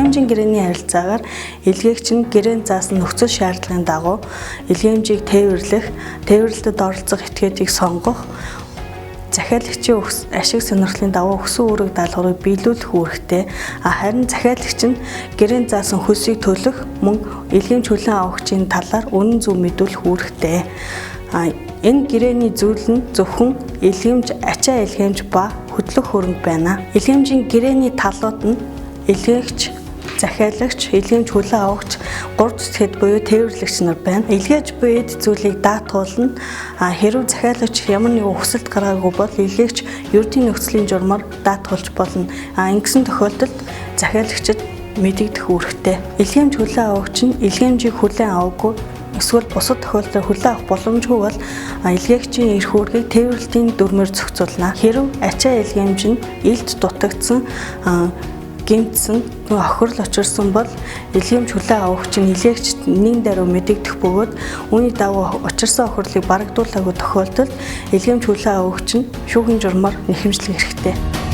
Илгээмжийн гэрээний харилцаагаар илгээгч нь гэрээн заасан нөхцөл шаардлагын дагуу илгээмжийг тээвэрлэлтэд оролцох этгээдийг сонгох, захиалагчийн ашиг сонирхлын дагуу өссөн үүрэг даалгаврыг биелүүлэх үүрэгтэй. Харин захиалагч нь гэрээн заасан хөлсийг төлөх мөн илгээмж хүлээн авагчийн талаар үнэн зөв мэдүүлэх үүрэгтэй. Энэ гэрээний зүйл нь зөвхөн илгээмж, ачаа илгээмж ба хөдлөх хөрөнгө байна. Илгээмжийн гэрээний талууд нь илгээгч, захиалагч, илгээмж хүлээн авагч, гур зүтгэд буюу тээвэрлэгч нар байна. Илгээж буй эд зүйлийг даатгуулна. Хэрв захиалагч ямар нэгэн хүсэлт гаргаагүй бол илгээгч ердийн нөхцөлийн журмаар даатгуулж болно. Ингэсэн тохиолдолд захиалагчид мэдэгдэх үүрэгтэй. Илгээмж хүлээн авагч нь илгээмжийг хүлээн аваагүй эсвэл бусад тохиолдолд хүлээн авах боломжгүй бол илгээгчийн эрх үүргийг тээвэрлэлтийн дүрмээр зохицуулна. Хэрв ачаа илгээмж нь илд дутагдсан, гэмтсэн, охирол учирсан бол илгээмж хүлээн авагч нь илгээгчд нэг даруй мэдэгдэх бөгөөд үүний дагуу учирсан охирлыг барагдуулаагүй тохиолдолд илгээмж хүлээн авагч нь шүүхийн журмаар нэхэмжлэх хэрэгтэй.